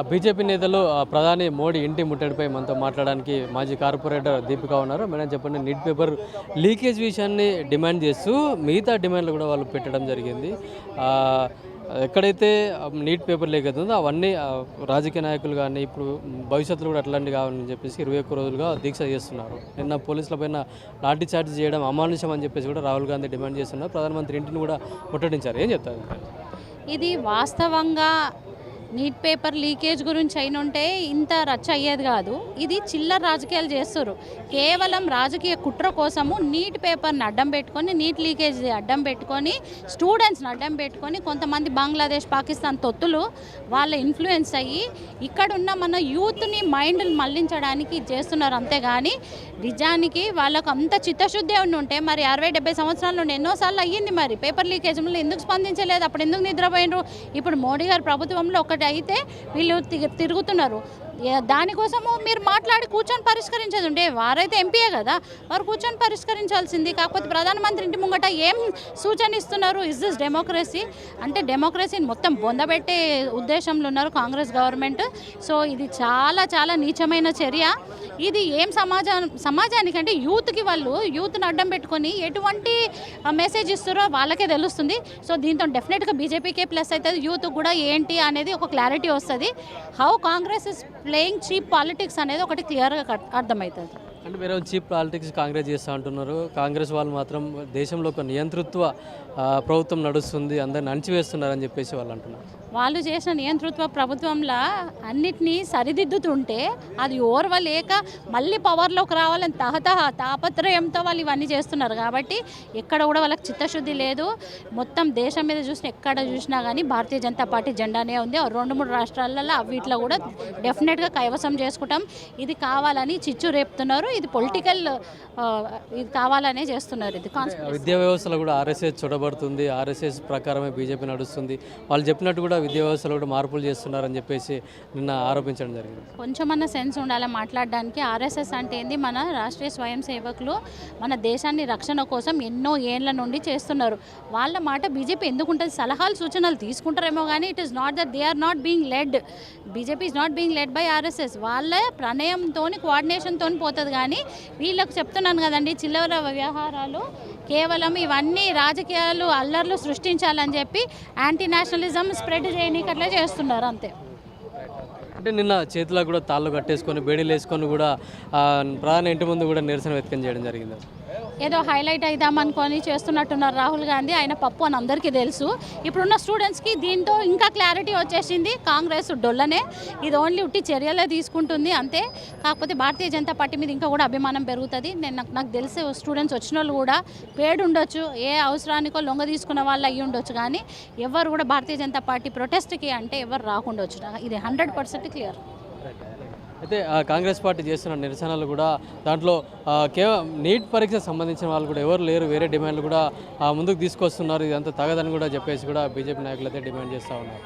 BJP నేతలు ప్రధాని మోడీ ఇంటి ముట్టడిపై మనతో మాట్లాడడానికి మాజీ కార్పొరేటర్ దీపిక ఉన్నారు. మేడం చెప్పండి, నీట్ పేపర్ లీకేజ్ విషయాన్ని డిమాండ్ చేస్తూ మిగతా డిమాండ్లు కూడా వాళ్ళు పెట్టడం జరిగింది. ఎక్కడైతే నీట్ పేపర్ లీక్ అవుతుందో అవన్నీ రాజకీయ నాయకులు కానీ ఇప్పుడు భవిష్యత్తులో కూడా అట్లాంటివి కావాలని చెప్పేసి 21 రోజులుగా దీక్ష చేస్తున్నారు. నిన్న పోలీసుల పైన లాఠీ చార్జ్ చేయడం అమానుషం అని చెప్పేసి కూడా రాహుల్ గాంధీ డిమాండ్ చేస్తున్నారు. ప్రధానమంత్రి ఇంటిని కూడా ముట్టడించారు. ఏం చెప్తారు? ఇది వాస్తవంగా నీట్ పేపర్ లీకేజ్ గురించి అయినుంటే ఇంత రచ్చ అయ్యేది కాదు. ఇది చిల్లర రాజకీయాలు చేస్తారు. కేవలం రాజకీయ కుట్ర కోసము నీట్ పేపర్ని అడ్డం పెట్టుకొని, నీట్ లీకేజ్ అడ్డం పెట్టుకొని, స్టూడెంట్స్ని అడ్డం పెట్టుకొని కొంతమంది బంగ్లాదేశ్, పాకిస్తాన్ తొత్తులు వాళ్ళ ఇన్ఫ్లుయెన్స్ అయ్యి ఇక్కడున్న మన యూత్ని మైండ్ మళ్లించడానికి చేస్తున్నారు. అంతేగాని నిజానికి వాళ్ళకు అంత చిత్తశుద్ధి ఉంటే మరి 60-70 సంవత్సరాల నుండి ఎన్నోసార్లు అయ్యింది. మరి పేపర్ లీకేజ్లో ఎందుకు స్పందించలేదు? అప్పుడు ఎందుకు నిద్రపోయినరు? ఇప్పుడు మోడీ గారి ప్రభుత్వంలో ఒకటి అయితే వీళ్ళు తిరుగుతున్నారు. దానికోసము మీరు మాట్లాడి కూర్చొని పరిష్కరించేది ఉండే. వారైతే ఎంపీయే కదా, వారు కూర్చొని పరిష్కరించాల్సింది. కాకపోతే ప్రధానమంత్రి ఇంటి ముంగట ఏం సూచన ఇస్తున్నారు? Is this democracy? అంటే డెమోక్రసీని మొత్తం బొందబెట్టే ఉద్దేశంలో ఉన్నారు కాంగ్రెస్ గవర్నమెంట్. సో ఇది చాలా చాలా నీచమైన చర్య. ఇది ఏం సమాజానికి అంటే యూత్ని అడ్డం పెట్టుకొని ఎటువంటి మెసేజ్ ఇస్తారో వాళ్ళకే తెలుస్తుంది. సో దీంతో డెఫినెట్గా బీజేపీకే ప్లస్ అవుతుంది. యూత్ కూడా ఏంటి అనేది ఒక క్లారిటీ వస్తుంది. How Congress is playing cheap politics అనేది ఒకటి క్లియర్గా అర్థమవుతుంది. అంటే మీరు చీప్ పాలిటిక్స్ కాంగ్రెస్ చేస్తూ అంటున్నారు. కాంగ్రెస్ వాళ్ళు మాత్రం దేశంలో ఒక నియంతృత్వ ప్రభుత్వం నడుస్తుంది, అందరిని అణచివేస్తున్నారని చెప్పేసి వాళ్ళు అంటున్నారు. వాళ్ళు చేసిన నియంతృత్వ ప్రభుత్వంలో అన్నిటినీ సరిదిద్దుతుంటే అది ఓర్వలేక మళ్ళీ పవర్లోకి రావాలని తాపత్రయంతో వాళ్ళు ఇవన్నీ చేస్తున్నారు. కాబట్టి ఎక్కడ కూడా వాళ్ళకి చిత్తశుద్ధి లేదు. మొత్తం దేశం మీద చూసిన ఎక్కడ చూసినా కానీ భారతీయ జనతా పార్టీ జెండానే ఉంది. 2-3 రాష్ట్రాలలో వీటిలో కూడా డెఫినెట్గా కైవసం చేసుకుంటాం. ఇది కావాలని చిచ్చు రేపుతున్నారు. ఇది పొలిటికల్, ఇది కావాలనే చేస్తున్నారు. ఇది విద్యా వ్యవస్థలో కూడా ఆర్ఎస్ఎస్ చూడబడుతుంది. ఆర్ఎస్ఎస్ ప్రకారమే బీజేపీ నడుస్తుంది. వాళ్ళు చెప్పినట్టు కూడా విద్యా వ్యవస్థలో కూడా మార్పులు చేస్తున్నారని చెప్పేసి నిన్న ఆరోపించడం జరిగింది. కొంచెమన్నా సెన్స్ ఉండాలి మాట్లాడడానికి. ఆర్ఎస్ఎస్ అంటే ఏంది? మన రాష్ట్రీయ స్వయం సేవకులు మన దేశాన్ని రక్షణ కోసం ఎన్నో ఏళ్ల నుండి చేస్తున్నారు. వాళ్ళ మాట బీజేపీ ఎందుకు ఉంటుంది? సలహాలు సూచనలు తీసుకుంటారేమో కానీ it is not that they are not being led. BJP is not being led by RSS. వాళ్ళ ప్రణయంతో, కోఆర్డినేషన్తో పోతుంది. కానీ వీళ్ళకు చెప్తున్నాను కదండి, చిల్లర వ్యవహారాలు కేవలం ఇవన్నీ రాజకీయాలు అల్లర్లు సృష్టించాలని చెప్పి యాంటీ నేషనలిజం స్ప్రెడ్ చేయనీకి అట్లా చేస్తున్నారు అంతే. అంటే నిన్న చేతిలో కూడా తాళ్ళు కట్టేసుకొని బేడీలు వేసుకొని కూడా ప్రధాని ఇంటి ముందు కూడా నిరసన వ్యక్తం చేయడం జరిగింది. ఏదో హైలైట్ అవుదామనుకొని చేస్తున్నట్టున్నారు రాహుల్ గాంధీ. ఆయన పప్పు అని అందరికీ తెలుసు. ఇప్పుడున్న స్టూడెంట్స్కి దీంతో ఇంకా క్లారిటీ వచ్చేసింది. కాంగ్రెస్ డొల్లనే, ఇది ఓన్లీ ఉట్టి చర్యలే తీసుకుంటుంది అంతే. కాకపోతే భారతీయ జనతా పార్టీ మీద ఇంకా కూడా అభిమానం పెరుగుతుంది. నాకు తెలిసే స్టూడెంట్స్ వచ్చిన వాళ్ళు కూడా పేడు ఉండొచ్చు, ఏ అవసరానికో లొంగ తీసుకున్న వాళ్ళు అయ్యి ఉండొచ్చు. కానీ ఎవరు కూడా భారతీయ జనతా పార్టీ ప్రొటెస్ట్కి అంటే ఎవరు రాకుండొచ్చు. ఇది 100% క్లియర్. అయితే కాంగ్రెస్ పార్టీ చేస్తున్న నిరసనలు కూడా దాంట్లో కేవలం నీట్ పరీక్షకు సంబంధించిన వాళ్ళు కూడా ఎవరు లేరు, వేరే డిమాండ్లు కూడా ముందుకు తీసుకొస్తున్నారు. ఇదంతా తగదని కూడా చెప్పేసి కూడా బీజేపీ నాయకులు అయితే డిమాండ్ చేస్తూ ఉన్నారు.